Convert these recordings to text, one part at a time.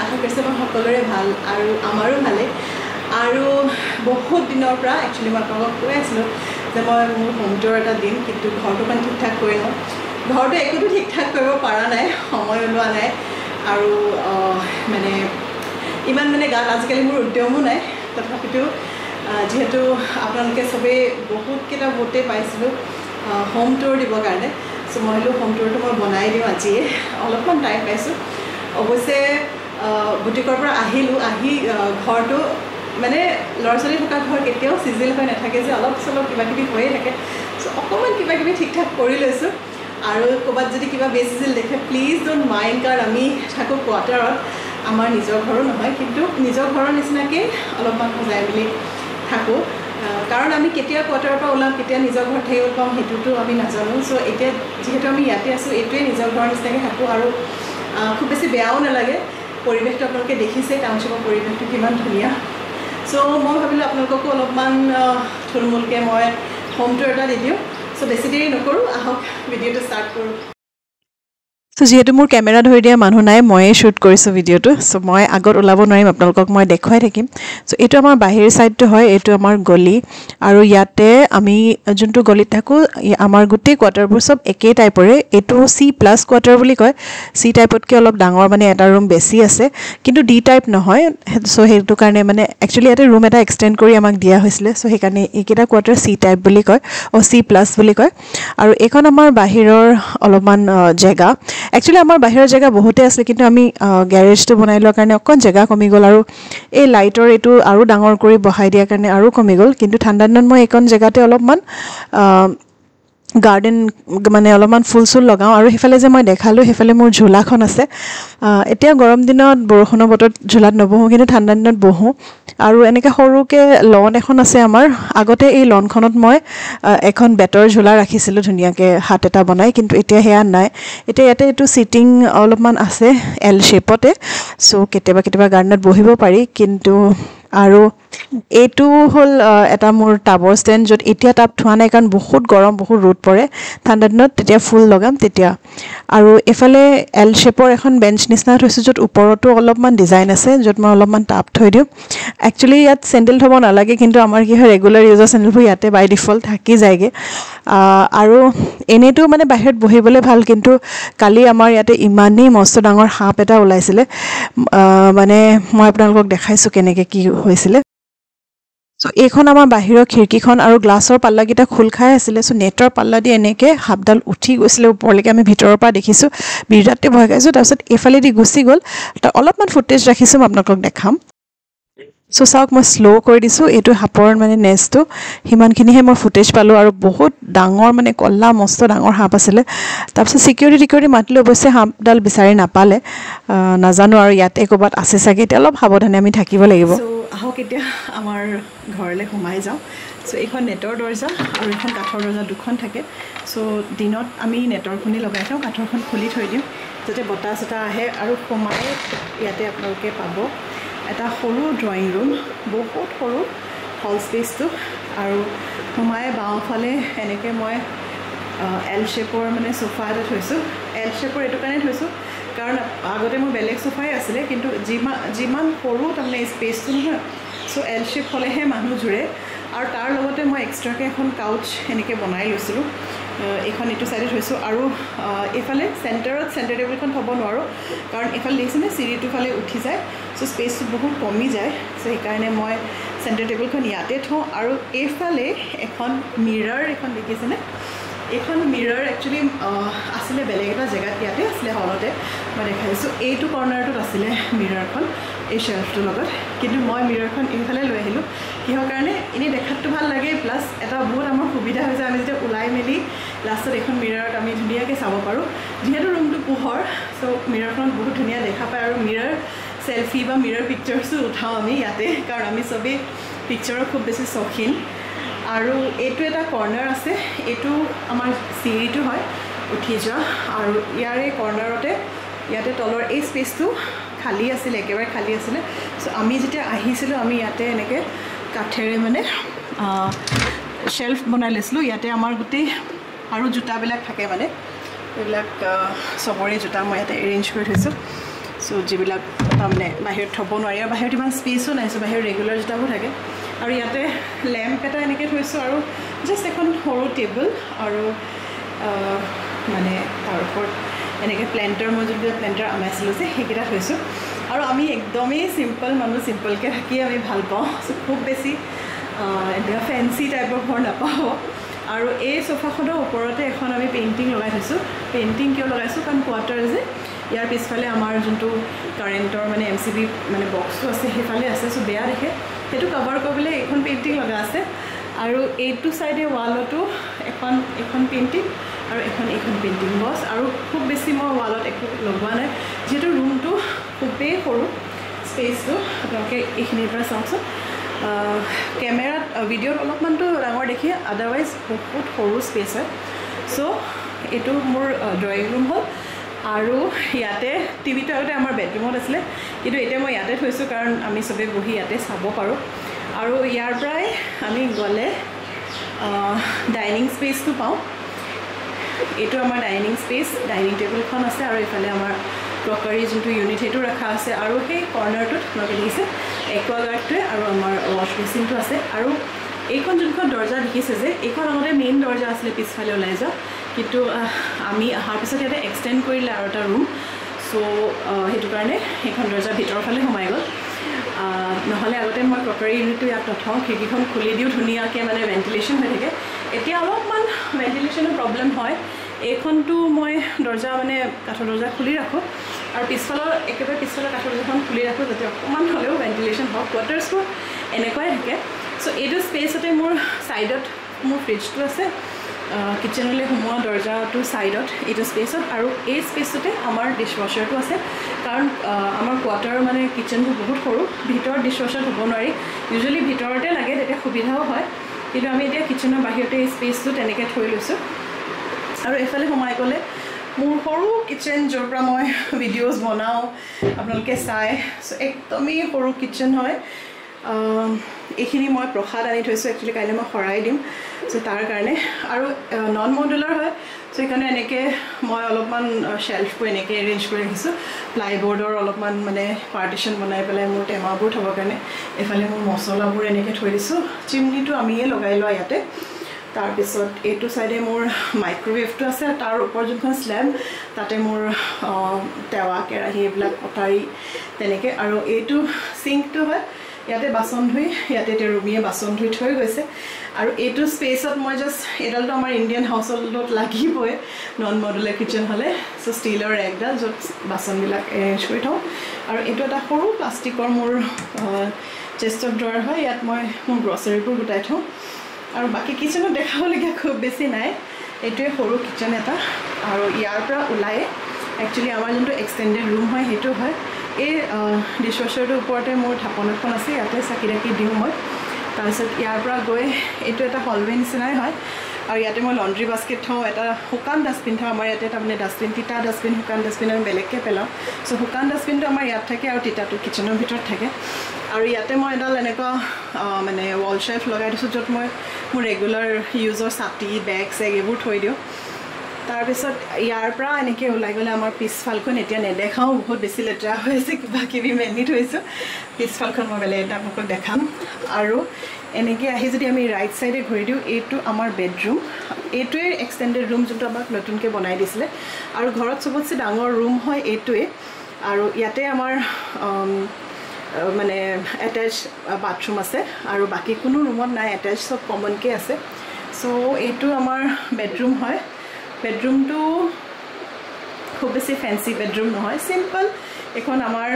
আশা কৰিছোঁ মই সকলোৰে ভাল আৰু আমাৰো ভালে আৰু বহুত দিনৰ পৰা একচুৱেলি মই আপোনালোকক কৈ আছিলোঁ যে মই মোৰ হোম টুৰ এটা দিম কিন্তু ঘৰটো মানে ঠিক ঠাক কৰি লওঁ ঘৰটো একোটো ঠিক ঠাক কৰিব পৰা নাই সময় ওলোৱা নাই আৰু মানে ইমান মানে গাত আজিকালি মোৰ উদ্যমো নাই তথাপিতো যিহেতু আপোনালোকে চবেই বহুতকেইটা ভোটে পাইছিলোঁ হোম টুৰ দিবৰ কাৰণে চ' মই হ'লেও হোম টুৰটো মই বনাই দিওঁ আজিয়ে অলপমান টাইম পাইছোঁ অৱশ্যে বুটিকৰ পৰা আহিলোঁ আহি ঘৰটো মানে ল'ৰা ছোৱালী থকা ঘৰ কেতিয়াও চিজিল হৈ নাথাকে যে অলপ চলপ কিবাকিবি হৈয়ে থাকে চ' অকণমান কিবাকিবি ঠিক ঠাক কৰি লৈছোঁ আৰু ক'ৰবাত যদি কিবা বেচিজিল দেখে প্লিজ ডোণ্ট মাইণ্ড কাৰণ আমি থাকোঁ কোৱাৰ্টাৰত আমাৰ নিজৰ ঘৰো নহয় কিন্তু নিজৰ ঘৰৰ নিচিনাকৈ অলপমান সজাই মেলি থাকোঁ কাৰণ আমি কেতিয়া কোৱাৰ্টাৰৰ পৰা ওলাম কেতিয়া নিজৰ ঘৰত থাকিব পাওঁ সেইটোতো আমি নাজানো চ' এতিয়া যিহেতু আমি ইয়াতে আছোঁ এইটোৱে নিজৰ ঘৰৰ নিচিনাকৈ থাকোঁ আৰু খুব বেছি বেয়াও নালাগে পৰিৱেশটো আপোনালোকে দেখিছে টাউনশ্বিপৰ পৰিৱেশটো কিমান ধুনীয়া চ' মই ভাবিলোঁ আপোনালোককো অলপমান থুলমূলকৈ মই হোম টুৰ এটা দি দিওঁ চ' বেছি দেৰি নকৰোঁ আহক ভিডিঅ'টো ষ্টাৰ্ট কৰোঁ সো যেহেতু মোৰ কেমেৰা ধৰি দিয়া মানুহ নাই ময়ে শ্বুট কৰিছোঁ ভিডিঅ'টো চ' মই আগত ওলাব নোৱাৰিম আপোনালোকক মই দেখুৱাই থাকিম চ' এইটো আমাৰ বাহিৰ ছাইডটো হয় এইটো আমাৰ গলি আৰু ইয়াতে আমি যোনটো গলিত থাকোঁ আমাৰ গোটেই কোৱাৰ্টাৰবোৰ চব একেই টাইপৰে এইটো C+ কোৱাৰ্টাৰ বুলি কয় C টাইপতকৈ অলপ ডাঙৰ মানে এটা ৰুম বেছি আছে কিন্তু D টাইপ নহয় চ' সেইটো কাৰণে মানে একচুৱেলি ইয়াতে ৰুম এটা এক্সটেণ্ড কৰি আমাক দিয়া হৈছিলে চ' সেইকাৰণে এইকেইটা কোৱাৰ্টাৰ C টাইপ বুলি কয় C+ বুলি কয় আৰু এইখন আমাৰ বাহিৰৰ অলপমান জেগা একচুৱেলি আমাৰ বাহিৰৰ জেগা বহুতে আছে কিন্তু আমি গ্যাৰেজটো বনাই লোৱাৰ কাৰণে অকণ জেগা কমি গ'ল আৰু এই লাইটৰ এইটো আৰু ডাঙৰ কৰি বহাই দিয়াৰ কাৰণে আৰু কমি গ'ল কিন্তু ঠাণ্ডা দিনত মই এইকণ জেগাতে অলপমান গাৰ্ডেন মানে অলপমান ফুল চুল লগাওঁ আৰু সেইফালে যে মই দেখালোঁ সেইফালে মোৰ ঝোলাখন আছে এতিয়া গৰম দিনত বৰষুণৰ বতৰত ঝোলাত নবহোঁ কিন্তু ঠাণ্ডা দিনত বহোঁ আৰু এনেকৈ সৰুকৈ লন এখন আছে আমাৰ আগতে এই লনখনত মই এখন বেতৰ ঝোলা ৰাখিছিলোঁ ধুনীয়াকৈ হাত এটা বনাই কিন্তু এতিয়া সেয়া নাই এতিয়া ইয়াতে এইটো চিটিং অলপমান আছে L শ্বেপতে চ' কেতিয়াবা গাৰ্ডেনত বহিব পাৰি কিন্তু আৰু এইটো হ'ল এটা মোৰ টাবৰ ষ্টেণ্ড য'ত এতিয়া টাব থোৱা নাই কাৰণ বহুত গৰম বহুত ৰ'দ পৰে ঠাণ্ডা দিনত তেতিয়া ফুল লগাম তেতিয়া আৰু এফালে L শ্বেপৰ এখন বেঞ্চ নিচিনা থৈছোঁ য'ত ওপৰতো অলপমান ডিজাইন আছে য'ত মই অলপমান টাব থৈ দিওঁ একচুৱেলি ইয়াত চেণ্ডেল থ'ব নালাগে কিন্তু আমাৰ কি হয় ৰেগুলাৰ ইউজৰ চেণ্ডেলবোৰ ইয়াতে বাই ডিফল্ট থাকি যায়গৈ আৰু এনেইতো মানে বাহিৰত বহিবলৈ ভাল কিন্তু কালি আমাৰ ইয়াতে ইমানেই মস্ত ডাঙৰ সাপ এটা ওলাইছিলে মানে মই আপোনালোকক দেখাইছোঁ কেনেকৈ কি হৈছিলে চ' এইখন আমাৰ বাহিৰৰ খিৰিকীখন আৰু গ্লাছৰ পাল্লাকেইটা খোল খাই আছিলে চ' নেটৰ পাল্লা দি এনেকৈ সাপডাল উঠি গৈছিলে ওপৰলৈকে আমি ভিতৰৰ পৰা দেখিছোঁ বিৰাটে ভয় খাইছোঁ তাৰপিছত এইফালেদি গুচি গ'ল তাৰ অলপমান ফুটেজ ৰাখিছোঁ মই আপোনালোকক দেখাম চ' চাওক মই শ্ল' কৰি দিছোঁ এইটো সাপৰ মানে নেজটো সিমানখিনিহে মই ফুটেজ পালোঁ আৰু বহুত ডাঙৰ মানে কলা মস্ত ডাঙৰ সাপ আছিলে তাৰপিছত চিকিউৰিটি মাতিলোঁ অৱশ্যে সাপডাল বিচাৰি নাপালে নাজানো আৰু ইয়াতে ক'ৰবাত আছে চাগে এতিয়া অলপ সাৱধানে আমি থাকিব লাগিব আহক এতিয়া আমাৰ ঘৰলৈ সোমাই যাওঁ চ' এইখন নেটৰ দৰ্জা আৰু এইখন কাঠৰ দৰ্জা দুখন থাকে চ' দিনত আমি নেটৰখনি লগাই থওঁ কাঠৰখন খুলি থৈ দিওঁ যাতে বতাহ চতাহ আহে আৰু সোমাই ইয়াতে আপোনালোকে পাব এটা সৰু ড্ৰয়িং ৰুম বহুত সৰু হল স্পেচটো আৰু সোমাই বাওঁফালে এনেকৈ মই L শ্বেপৰ মানে সোফা এটা থৈছোঁ L শ্বেপৰ এইটো কাৰণে থৈছোঁ কাৰণ আগতে মোৰ বেলেগ সোফাই আছিলে কিন্তু যিমান সৰু তাৰমানে স্পেচটো নহয় চ' L শ্বেপ হ'লেহে মানুহ জুৰে আৰু তাৰ লগতে মই এক্সট্ৰাকৈ এখন কাউচ এনেকৈ বনাই লৈছিলোঁ এইখন এইটো চাইডে থৈছোঁ আৰু এইফালে চেণ্টাৰত চেণ্টাৰ টেবুলখন থ'ব নোৱাৰোঁ কাৰণ এইফালে দেখিছেনে চিৰিটোৰ ফালে উঠি যায় চ' স্পেচটো বহুত কমি যায় চ' সেইকাৰণে মই চেণ্টাৰ টেবুলখন ইয়াতে থওঁ আৰু এইফালে এখন মিৰৰ এখন দেখিছেনে এইখন মিৰৰ একচুৱেলি আছিলে বেলেগ এটা জেগাত ইয়াতে আছিলে হলতে মই দেখাইছোঁ এইটো কৰ্নাৰটোত আছিলে মিৰৰখন এই শ্বেল্ফটোৰ লগত কিন্তু মই মিৰৰখন এইফালে লৈ আহিলোঁ কিহৰ কাৰণে এনেই দেখাতটো ভাল লাগে প্লাছ এটা বহুত আমাৰ সুবিধা হৈছে আমি যেতিয়া ওলাই মেলি লাষ্টত এখন মিৰৰত আমি ধুনীয়াকৈ চাব পাৰোঁ যিহেতু ৰুমটো পোহৰ চ' মিৰৰখনত বহুত ধুনীয়া দেখা পায় আৰু মিৰৰ সেলফি বা মিৰৰ পিকচাৰ্ছো উঠাওঁ আমি ইয়াতে, কাৰণ আমি চবেই পিকচাৰৰ খুব বেছি চখিন। আৰু এইটো এটা কৰ্নাৰ আছে, এইটো আমাৰ চিৰিটো হয় উঠি যোৱা, আৰু ইয়াৰে কৰ্নাৰতে ইয়াতে তলৰ এই স্পেচটো খালী আছিলে, একেবাৰে খালী আছিলে। চ' আমি যেতিয়া আহিছিলোঁ আমি ইয়াতে এনেকৈ কাঠেৰে মানে শ্বেল্ফ বনাই লৈছিলোঁ। ইয়াতে আমাৰ গোটেই আৰু জোতাবিলাক থাকে, মানে এইবিলাক চবৰে জোতা মই ইয়াতে এৰেঞ্জ কৰি থৈছোঁ। চ' যিবিলাক তাৰমানে বাহিৰত থ'ব নোৱাৰি, আৰু বাহিৰত ইমান স্পেচো নাই, চ' বাহিৰত ৰেগুলাৰ জোতাবোৰ থাকে। আৰু ইয়াতে লেম্প এটা এনেকৈ থৈছোঁ, আৰু জাষ্ট এখন সৰু টেবুল, আৰু মানে তাৰ ওপৰত এনেকৈ প্লেণ্টাৰ, মই যোনবিলাক প্লেণ্টাৰ আনাইছিলোঁ যে সেইকেইটা থৈছোঁ। আৰু আমি একদমেই চিম্পল মানুহ, চিম্পলকৈ থাকি আমি ভাল পাওঁ। চ' খুব বেছি এতিয়া ফেঞ্চি টাইপৰ ঘৰ নাপাওঁ। আৰু এই চোফাখনৰ ওপৰতে এখন আমি পেইণ্টিং লগাই থৈছোঁ। পেইণ্টিং কিয় লগাইছোঁ, কাৰণ কোৱাৰ্টাৰ যে ইয়াৰ পিছফালে আমাৰ যোনটো কাৰেণ্টৰ মানে MCB মানে বক্সটো আছে সেইফালে আছে, চ' বেয়া দেখে, সেইটো কভাৰ কৰিবলৈ এইখন পেইণ্টিং লগা আছে। আৰু এইটো ছাইডে ৱালতো এখন পেইণ্টিং আৰু এইখন পেইণ্টিং বছ। আৰু খুব বেছি মই ৱালত একো লগোৱা নাই, যিহেতু ৰুমটো খুবেই সৰু স্পেচটো। আপোনালোকে এইখিনিৰ পৰা চাওকচোন, কেমেৰাত ভিডিঅ'ত অলপমানটো ডাঙৰ দেখি, আদাৰৱাইজ বহুত সৰু স্পেচ হয়। চ' এইটো মোৰ ড্ৰয়িং ৰুম হ'ল। আৰু ইয়াতে টিভিটো আগতে আমাৰ বেডৰুমত আছিলে, কিন্তু এতিয়া মই ইয়াতে থৈছোঁ, কাৰণ আমি চবেই বহি ইয়াতে চাব পাৰোঁ। আৰু ইয়াৰ পৰাই আমি গ'লে ডাইনিং স্পেচটো পাওঁ। এইটো আমাৰ ডাইনিং স্পেচ, ডাইনিং টেবুলখন আছে, আৰু এইফালে আমাৰ ক্ৰকাৰী যোনটো ইউনিট সেইটো ৰখা আছে। আৰু সেই কৰ্নাৰটোত আপোনালোকে দেখিছে একুৱাগাৰ্ডটোৱে আৰু আমাৰ ৱাশ্ব বেচিনটো আছে। আৰু এইখন যোনখন দৰ্জা দেখিছে যে, এইখন আগতে মেইন দৰ্জা আছিলে পিছফালে ওলাই যোৱা, কিন্তু আমি অহাৰ পিছত ইয়াতে এক্সটেণ্ড কৰিলে আৰু এটা ৰুম। চ' সেইটো কাৰণে সেইখন দৰ্জা ভিতৰৰ ফালে সোমাই গ'ল। নহ'লে আগতে মই ক্ৰকাৰী ইউনিটটো ইয়াত নথওঁ, খিৰিকীখন খুলি দিওঁ ধুনীয়াকৈ, মানে ভেণ্টিলেশ্যন হৈ থাকে। এতিয়া অলপমান ভেণ্টিলেশ্যনৰ প্ৰব্লেম হয়। এইখনটো মই দৰ্জা মানে কাঠৰ দৰ্জা খুলি ৰাখোঁ, আৰু একেবাৰে পিছফালৰ কাঠৰ দৰ্জাখন খুলি ৰাখোঁ, যাতে অকণমান হ'লেও ভেণ্টিলেশ্যন হওক। কোৱাৰ্টাৰ্ছবোৰ এনেকুৱাই থাকে। চ' এইটো স্পেচতে মোৰ ছাইডত মোৰ ফ্ৰিজটো আছে, কিটচেনলৈ সোমোৱা দৰ্জাটো ছাইডত এইটো স্পেচত, আৰু এই স্পেচটোতে আমাৰ ডিছৱাশ্বাৰটো আছে। কাৰণ আমাৰ কোৱাৰ্টাৰ মানে কিটচেনবোৰ বহুত সৰু, ভিতৰত ডিছৱাশ্বাৰ হ'ব নোৱাৰি, ইউজুৱেলি ভিতৰতে লাগে, তেতিয়া সুবিধাও হয়। কিন্তু আমি এতিয়া কিটচেনৰ বাহিৰতে এই স্পেচটো তেনেকৈ থৈ লৈছোঁ। আৰু এইফালে সোমাই গ'লে মোৰ সৰু কিটচেন, য'ৰ পৰা মই ভিডিঅ'জ বনাওঁ, আপোনালোকে চাই। চ' একদমেই সৰু কিটচেন হয়। এইখিনি মই প্ৰসাদ আনি থৈছোঁ, একচুৱেলি কাইলৈ মই শৰাই দিম, চ' তাৰ কাৰণে। আৰু নন মডুলাৰ হয়, চ' সেইকাৰণে এনেকৈ মই অলপমান শ্বেল্ফবোৰ এনেকৈ এৰেঞ্জ কৰি ৰাখিছোঁ, প্লাইবৰ্ডৰ অলপমান মানে পাৰ্টিশ্যন বনাই পেলাই মোৰ টেমাবোৰ থ'বৰ কাৰণে। এইফালে মোৰ মছলাবোৰ এনেকৈ থৈ দিছোঁ। চিমনিটো আমিয়ে লগাই লোৱা ইয়াতে। তাৰপিছত এইটো ছাইডে মোৰ মাইক্ৰ'ৱেভটো আছে, তাৰ ওপৰত যোনখন স্লেব তাতে মোৰ টেৱা, কেৰাহী, এইবিলাক কটাৰী তেনেকৈ। আৰু এইটো চিংকটো হয়, ইয়াতে বাচন ধুই, ইয়াতে এতিয়া ৰুমিয়ে বাচন ধুই থৈ গৈছে। আৰু এইটো স্পেচত মই জাষ্ট, এইডালটো আমাৰ ইণ্ডিয়ান হাউচ হোল্ডত লাগিবই নন মডুলাৰ কিটচেন হ'লে। চ' ষ্টীলৰ ৰেকডাল, য'ত বাচনবিলাক এৰেঞ্জ কৰি থওঁ। আৰু এইটো এটা সৰু প্লাষ্টিকৰ মোৰ চেষ্ট অফ ড্ৰৱাৰ হয়, ইয়াত মই মোৰ গ্ৰচাৰীবোৰ গোটাই থওঁ। আৰু বাকী কিটচেনত দেখাবলগীয়া খুব বেছি নাই, এইটোৱে সৰু কিটচেন এটা। আৰু ইয়াৰ পৰা ওলাই একচুৱেলি আমাৰ যোনটো এক্সটেণ্ডেড ৰুম হয় সেইটো হয়। এই ডিছৱাশ্বাৰটোৰ ওপৰতে মোৰ ঢাকন এখন আছে, ইয়াতে চাকি তাকি দিওঁ মই। তাৰপিছত ইয়াৰ পৰা গৈ এইটো এটা হলৱে নিচিনাই হয়, আৰু ইয়াতে মই লণ্ড্ৰি বাস্কেট থওঁ, এটা শুকান ডাষ্টবিন থওঁ। আমাৰ ইয়াতে তাৰমানে ডাষ্টবিন, তিতা ডাষ্টবিন, শুকান ডাষ্টবিন আমি বেলেগকৈ পেলাওঁ। চ' শুকান ডাষ্টবিনটো আমাৰ ইয়াত থাকে, আৰু তিতাটো কিটচেনৰ ভিতৰত থাকে। আৰু ইয়াতে মই এডাল এনেকুৱা মানে ৱাল শ্বেল্ফ লগাই দিছোঁ, য'ত মই মোৰ ৰেগুলাৰ ইউজৰ ছাতি, বেগ চেগ এইবোৰ থৈ দিওঁ। তাৰপিছত ইয়াৰ পৰা এনেকৈ ওলাই গ'লে আমাৰ পিছফালখন এতিয়া নেদেখাওঁ, বহুত বেছি লেতেৰা হৈ আছে, কিবা কিবি মেলি থৈছোঁ। পিছফালখন মই বেলেগ এটা আপোনালোকক দেখাম। আৰু এনেকৈ আহি যদি আমি ৰাইট ছাইডে ঘূৰি দিওঁ, এইটো আমাৰ বেডৰুম। এইটোৱে এক্সটেণ্ডেড ৰুম, যোনটো আমাক নতুনকৈ বনাই দিছিলে। আৰু ঘৰত চবতছে ডাঙৰ ৰুম হয় এইটোৱে। আৰু ইয়াতে আমাৰ মানে এটেচ বাথৰুম আছে, আৰু বাকী কোনো ৰুমত নাই এটেচ, চব কমনকৈ আছে। চ' এইটো আমাৰ বেডৰুম হয়। বেডৰুমটো খুব বেছি ফেঞ্চি বেডৰুম নহয়, চিম্পল এখন আমাৰ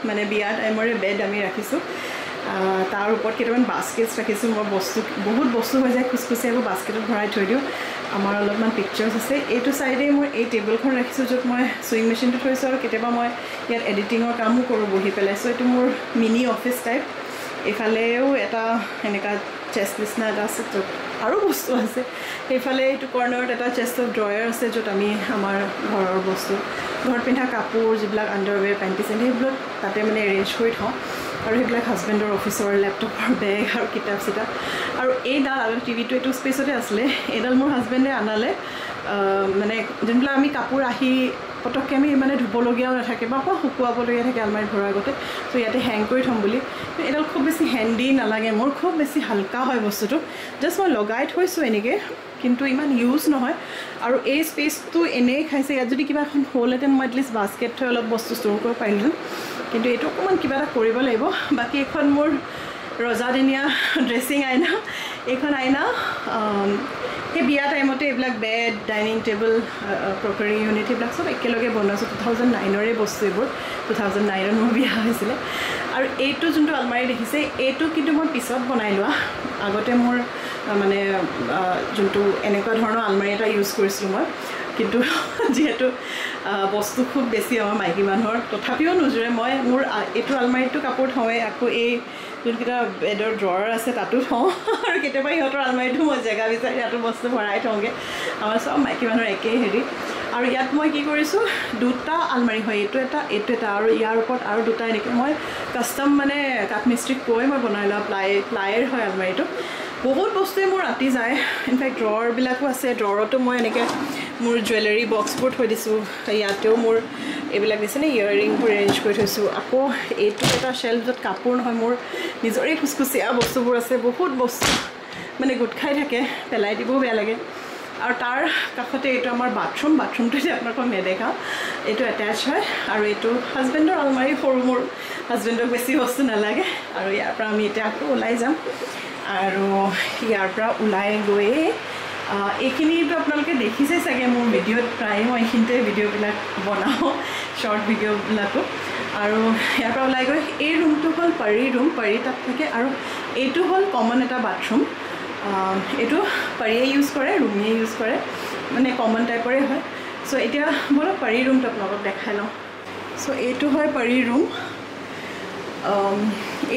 মানে বিয়া টাইমৰে বেড আমি ৰাখিছোঁ। তাৰ ওপৰত কেইটামান বাস্কেটছ ৰাখিছোঁ মই বস্তু বহুত বস্তু হৈ যায় খুচখুচি আকৌ বাস্কেটত ভৰাই থৈ দিওঁ আমাৰ অলপমান পিকচাৰ্ছ আছে এইটো চাইডে মই এই টেবুলখন ৰাখিছোঁ য'ত মই ছুইং মেচিনটো থৈছোঁ আৰু কেতিয়াবা মই ইয়াত এডিটিঙৰ কামো কৰোঁ বহি পেলাই চ' এইটো মোৰ মিনি অফিচ টাইপ এইফালেও এটা এনেকুৱা চেষ্ট নিচিনা এটা আছে য'ত আৰু বস্তু আছে সেইফালে এইটো কৰ্ণাৰত এটা চেষ্ট অফ ড্ৰয়াৰ আছে য'ত আমি আমাৰ ঘৰৰ বস্তু ঘৰত পিন্ধা কাপোৰ যিবিলাক আণ্ডাৰৱেৰ পেণ্টি চেণ্টি সেইবিলাক তাতে মানে এৰেঞ্জ কৰি থওঁ আৰু সেইবিলাক হাজবেণ্ডৰ অফিচৰ লেপটপৰ বেগ আৰু কিতাপ চিতাপ আৰু এইডাল আৰু টিভিটো এইটো স্পেচতে আছিলে এইডাল মোৰ হাজবেণ্ডে আনালে মানে যোনবিলাক আমি কাপোৰ আহি পটককৈ আমি মানে ধুবলগীয়াও নাথাকে বা অকণ শুকুৱাবলগীয়া থাকে আলমাৰীত ভৰোৱাৰ আগতে চ' ইয়াতে হেং কৰি থ'ম বুলি এইডাল খুব বেছি হেণ্ডি নালাগে মোৰ খুব বেছি হালকা হয় বস্তুটো জাষ্ট মই লগাই থৈছোঁ এনেকৈ কিন্তু ইমান ইউজ নহয় আৰু এই স্পেচটো এনেই খাইছে ইয়াত যদি কিবা এখন হ'লহেঁতেন মই এটলিষ্ট বাস্কেট থৈ অলপ বস্তু ষ্ট'ৰ কৰিব পাৰিলোঁহেঁতেন কিন্তু এইটো অকণমান কিবা এটা কৰিব লাগিব বাকী এখন মোৰ ৰজাদিনীয়া ড্ৰেছিং আইনা এইখন আইনা সেই বিয়া টাইমতে এইবিলাক bed dining table crockery unit এইবিলাক চব একেলগে বনাইছোঁ 2009ৰে বস্তু এইবোৰ 2009ত মোৰ বিয়া হৈছিলে আৰু এইটো যোনটো আলমাৰী দেখিছে এইটো কিন্তু মই পিছত বনাই লোৱা আগতে মোৰ মানে যোনটো এনেকুৱা ধৰণৰ আলমাৰী এটা ইউজ কৰিছিলোঁ মই কিন্তু যিহেতু বস্তু খুব বেছি আমাৰ মাইকী মানুহৰ তথাপিও নোজোৰে মই মোৰ এইটো আলমাৰীটো কাপোৰ থওঁৱে আকৌ এই যোনকেইটা বেডৰ ড্ৰৱাৰ আছে তাতো থওঁ আৰু কেতিয়াবা সিহঁতৰ আলমাৰীটো মই জেগা বিচাৰি ইয়াতো বস্তু ভৰাই থওঁগৈ আমাৰ চব মাইকী মানুহৰ একেই হেৰি আৰু ইয়াত মই কি কৰিছোঁ দুটা আলমাৰী হয় এইটো এটা আৰু ইয়াৰ ওপৰত আৰু দুটা এনেকৈ মই কাষ্টম মানে কাঠমিস্ত্ৰীক কৈ মই বনাই লোৱা প্লাইৰ হয় আলমাৰীটো বহুত বস্তুৱে মোৰ ৰাতি যায় ইনফেক্ট ড্ৰৱাৰবিলাকো আছে ড্ৰৱাৰতো মই এনেকৈ মোৰ জুৱেলাৰী বক্সবোৰ থৈ দিছোঁ ইয়াতেও মোৰ এইবিলাক দিছেনে ইয়েৰিংবোৰ এৰেঞ্জ কৰি থৈছোঁ আকৌ এইটো এটা শ্বেল্ফ য'ত কাপোৰ নহয় মোৰ নিজৰে খুচখুচীয়া বস্তুবোৰ আছে বহুত বস্তু মানে গোট খাই থাকে পেলাই দিবও বেয়া লাগে আৰু তাৰ কাষতে এইটো আমাৰ বাথৰুমটো যে আপোনালোকক নেদেখাওঁ এইটো এটেচ হয় আৰু এইটো হাজবেণ্ডৰ আলমাৰী সৰু মোৰ হাজবেণ্ডক বেছি বস্তু নালাগে আৰু ইয়াৰ পৰা আমি এতিয়া আকৌ ওলাই যাম আৰু ইয়াৰ পৰা ওলাই গৈয়ে এইখিনিতো আপোনালোকে দেখিছে চাগে মোৰ ভিডিঅ'ত প্ৰায়ে মই এইখিনিতে ভিডিঅ'বিলাক বনাওঁ শ্বৰ্ট ভিডিঅ'বিলাকো আৰু ইয়াৰ পৰা ওলাই গৈ এই ৰুমটো হ'ল পাৰী ৰুম পাৰী তাত থাকে আৰু এইটো হ'ল কমন এটা বাথৰুম এইটো পাৰীয়ে ইউজ কৰে ৰুমিয়ে ইউজ কৰে মানে কমন টাইপৰে হয় চ' এতিয়া বলক পাৰী ৰুমটো আপোনালোকক দেখাই লওঁ চ' এইটো হয় পাৰী ৰুম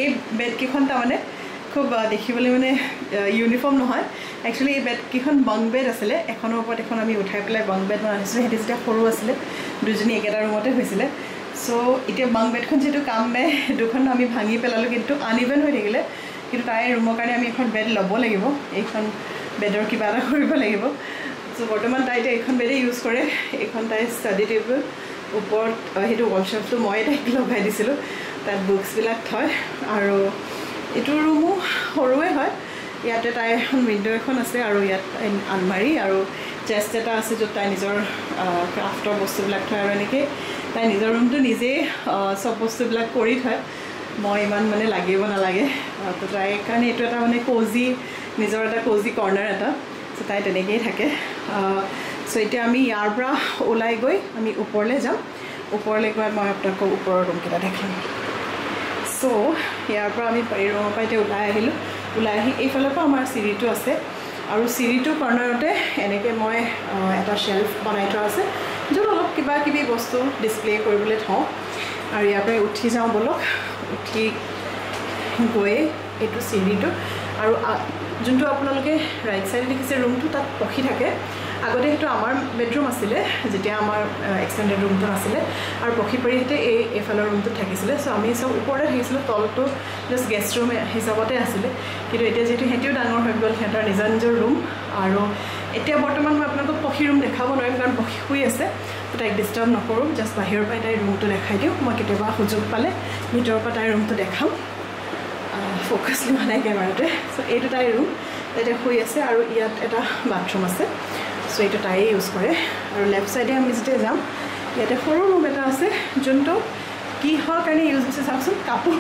এই বেডকেইখন তাৰমানে খুব দেখিবলৈ মানে ইউনিফৰ্ম নহয় একচুৱেলি এই বেডকেইখন বাং বেড আছিলে এখনৰ ওপৰত এখন আমি উঠাই পেলাই বাং বেড বনাইছিলোঁ সিহঁতি যেতিয়া সৰু আছিলে দুজনী একেটা ৰুমতে হৈছিলে চ' এতিয়া বাং বেডখন যিহেতু কাম নাই দুখন আমি ভাঙি পেলালোঁ কিন্তু আনইভেন হৈ থাকিলে কিন্তু তাইৰ ৰুমৰ কাৰণে আমি এখন বেড ল'ব লাগিব এইখন বেডৰ কিবা এটা কৰিব লাগিব চ' বৰ্তমান তাই এতিয়া এইখন বেডেই ইউজ কৰে এইখন তাইৰ ষ্টাডি টেবুল ওপৰত সেইটো ৱালশ্বপটো মই তাইক লগাই দিছিলোঁ তাত বুকছবিলাক থয় আৰু এইটো ৰুমো সৰুৱে হয় ইয়াতে তাই এখন উইণ্ড' এখন আছে আৰু ইয়াত আলমাৰী আৰু চেষ্ট এটা আছে য'ত তাই নিজৰ ক্ৰাফ্টৰ বস্তুবিলাক থয় আৰু এনেকৈ তাই নিজৰ ৰুমটো নিজেই চব বস্তুবিলাক কৰি থয় মই ইমান মানে লাগিব নালাগে তো তাইৰ কাৰণে এইটো এটা মানে নিজৰ এটা কজি কৰ্ণাৰ এটা চ' তাই তেনেকৈয়ে থাকে চ' এতিয়া আমি ইয়াৰ পৰা ওলাই গৈ আমি ওপৰলৈ যাম ওপৰলৈ গৈ মই আপোনালোকক ওপৰৰ ৰুমকেইটা দেখাম চ' ইয়াৰ পৰা আমি পাৰী ৰুমৰ পৰা এতিয়া ওলাই আহিলোঁ ওলাই আহি এইফালৰ পৰা আমাৰ চিৰিটো আছে আৰু চিৰিটো কৰ্ণাৰতে এনেকৈ মই এটা শ্বেল্ফ বনাই থোৱা আছে য'ত অলপ কিবা কিবি বস্তু ডিছপ্লে কৰিবলৈ থওঁ আৰু ইয়াৰ পৰাই উঠি যাওঁ বলক উঠি গৈয়ে এইটো চিৰিটো আৰু যোনটো আপোনালোকে ৰাইট ছাইডে দেখিছে ৰুমটো তাত পখী থাকে আগতে সেইটো আমাৰ বেডৰুম আছিলে যেতিয়া আমাৰ এক্সটেণ্ডেড ৰুমটো নাছিলে আৰু পখী পাৰিহঁতে এইফালৰ ৰুমটোত থাকিছিলে চ' আমি চব ওপৰতে থাকিছিলোঁ তলটো জাষ্ট গেষ্ট ৰুম হিচাপতে আছিলে কিন্তু এতিয়া যিহেতু সিহঁতিও ডাঙৰ হৈ গ'ল সিহঁতৰ নিজৰ ৰুম আৰু এতিয়া বৰ্তমান মই আপোনালোকক পখী ৰুম দেখাব নোৱাৰিম কাৰণ পখী শুই আছে তাইক ডিষ্টাৰ্ব নকৰোঁ জাষ্ট বাহিৰৰ পৰাই তাইৰ ৰুমটো দেখাই দিওঁ মই কেতিয়াবা সুযোগ পালে ভিতৰৰ পৰা তাইৰ ৰুমটো দেখাম ফ'কাছ লোৱা নাই কেমেৰাতে চ' এইটো তাইৰ ৰুম তাই শুই আছে আৰু ইয়াত এটা বাথৰুম আছে চ' এইটো তাইয়ে ইউজ কৰে আৰু লেফ্ট ছাইডে আমি যেতিয়া যাম ইয়াতে সৰু ৰুম এটা আছে যোনটো কিহৰ কাৰণে ইউজ হৈছে চাওকচোন কাপোৰ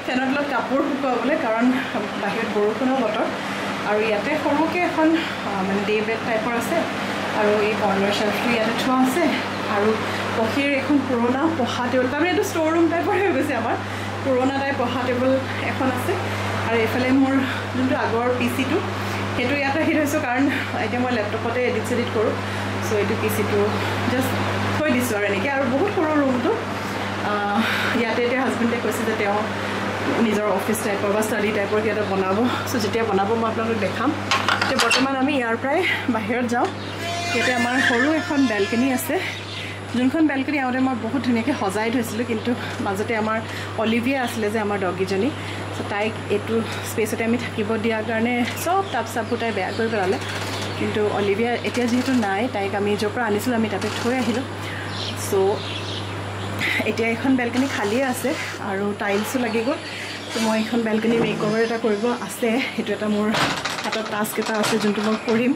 ফেনৰ তলত কাপোৰ শুকুৱাবলৈ কাৰণ বাহিৰত বৰষুণৰ বতৰ আৰু ইয়াতে সৰুকৈ এখন মানে ডে বেড টাইপৰ আছে আৰু এই কৰ্ণাৰ শ্বেল্ফটো ইয়াতে থোৱা আছে আৰু পখীৰ এখন পুৰণা পঢ়া টেবুল তাৰমানে এইটো ষ্ট'ৰ ৰুম টাইপৰ হৈ গৈছে আমাৰ পুৰণা টাইপ পঢ়া টেবুল এখন আছে আৰু এইফালে মোৰ যোনটো আগৰ পিচিটো সেইটো ইয়াত ৰাখি থৈছোঁ কাৰণ এতিয়া মই লেপটপতে এডিট চেডিট কৰোঁ চ' এইটো পিচিটো জাষ্ট থৈ দিছোঁ আৰু এনেকৈ আৰু বহুত সৰু ৰুমটো ইয়াতে এতিয়া হাজবেণ্ডে কৈছে যে তেওঁ নিজৰ অফিচ টাইপৰ বা ষ্টাডি টাইপৰ কিবা এটা বনাব চ' যেতিয়া বনাব মই আপোনালোকক দেখাম এতিয়া বৰ্তমান আমি ইয়াৰ পৰাই বাহিৰত যাওঁ ইয়াতে আমাৰ সৰু এখন বেলকনি আছে যোনখন বেলকনি আগতে মই বহুত ধুনীয়াকৈ সজাই থৈছিলোঁ কিন্তু মাজতে আমাৰ অলিভিয়া আছিলে যে আমাৰ ডগীজনী চ' তাইক এইটো স্পেচতে আমি থাকিব দিয়াৰ কাৰণে চব টাব চাববোৰ তাই বেয়া কৰি পেলালে কিন্তু অলিভিয়া এতিয়া যিহেতু নাই তাইক আমি য'ৰ পৰা আনিছিলোঁ আমি তাতে থৈ আহিলোঁ চ' এতিয়া এখন বেলকনি খালিয়ে আছে আৰু টাইলছো লাগি গ'ল ত' মই এখন বেলকনি মেক অভাৰ এটা কৰিব আছে সেইটো এটা মোৰ হাতত টাস্ক এটা আছে যোনটো মই কৰিম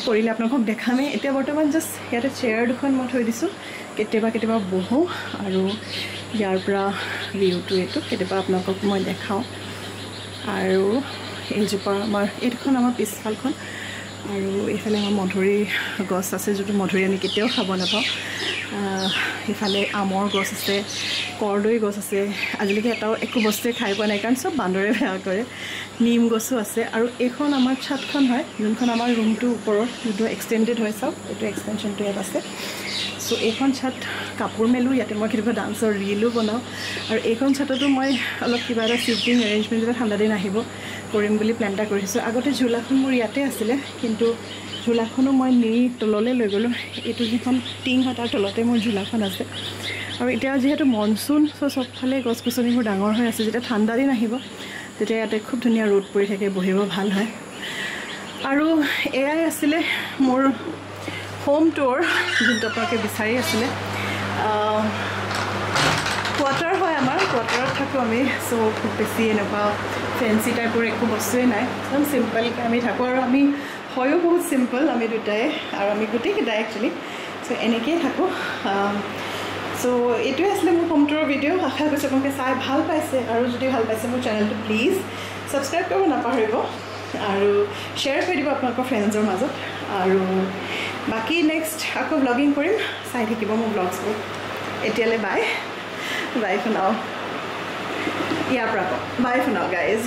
কৰিলে আপোনালোকক দেখামেই এতিয়া বৰ্তমান জাষ্ট ইয়াতে চেয়াৰ দুখন মই থৈ দিছোঁ কেতিয়াবা বহোঁ আৰু ইয়াৰ পৰা ভিউটো এইটো কেতিয়াবা আপোনালোকক মই দেখাওঁ আৰু এইজোপা আমাৰ এইখন আমাৰ পিছফালখন আৰু এইফালে আমাৰ মধুৰি গছ আছে যোনটো মধুৰি আমি কেতিয়াও খাব নাপাওঁ এইফালে আমৰ গছ আছে কৰ্দৈ গছ আছে আজিলৈকে এটাও একো বস্তুৱে খাই পোৱা নাই কাৰণ চব বান্দৰে বেয়া কৰে নিম গছো আছে আৰু এইখন আমাৰ ছাদখন হয় যোনখন আমাৰ ৰুমটোৰ ওপৰত যোনটো এক্সটেণ্ডেড হয় চাওক এইটো এক্সটেনশ্যনটো ইয়াত আছে চ' এইখন ছাদ কাপোৰ মেলোঁ ইয়াতে মই কেতিয়াবা ডান্সৰ ৰিলো বনাওঁ আৰু এইখন ছাদতো মই অলপ কিবা এটা চিটিং এৰেঞ্জমেণ্ট যেতিয়া ঠাণ্ডা দিন আহিব কৰিম বুলি প্লেন এটা কৰিছোঁ আগতে ঝোলাখন মোৰ ইয়াতে আছিলে কিন্তু ঝোলাখনো মই নি তললৈ লৈ গ'লোঁ এইটো যিখন টিং হয় তাৰ তলতে মোৰ ঝোলাখন আছে আৰু এতিয়া যিহেতু মনচুন চ' চবফালে গছ গছনিবোৰ ডাঙৰ হৈ আছে যেতিয়া ঠাণ্ডা দিন আহিব তেতিয়া ইয়াতে খুব ধুনীয়া ৰ'দ পৰি থাকে বহিব ভাল হয় আৰু এয়াই আছিলে মোৰ হোম টুৰ যোনটো আপোনালোকে বিচাৰি আছিলে কোৱাৰ্টাৰ হয় আমাৰ কোৱাৰ্টাৰত থাকোঁ আমি চ' খুব বেছি এনেকুৱা ফেঞ্চি টাইপৰ একো বস্তুৱেই নাই একদম চিম্পলকৈ আমি থাকোঁ আৰু আমি হয়ো বহুত চিম্পল আমি দুটাই আৰু আমি গোটেইকেইটাই একচুৱেলি চ' এনেকৈয়ে থাকোঁ চ' এইটোৱে আছিলে মোৰ হোম টুৰৰ ভিডিঅ' আশা কৰিছোঁ আপোনালোকে চাই ভাল পাইছে আৰু যদি ভাল পাইছে মোৰ চেনেলটো প্লিজ ছাবস্ক্ৰাইব কৰিব নাপাহৰিব আৰু শ্বেয়াৰ কৰি দিব আপোনালোকৰ ফ্ৰেণ্ডছৰ মাজত আৰু বাকী নেক্সট আকৌ ব্লগিং কৰিম চাই থাকিব মোৰ ব্লগছবোৰ এতিয়ালৈ বাই ফৰ নাও ইয়াৰ পৰা বাই ফৰ নাও গাইজ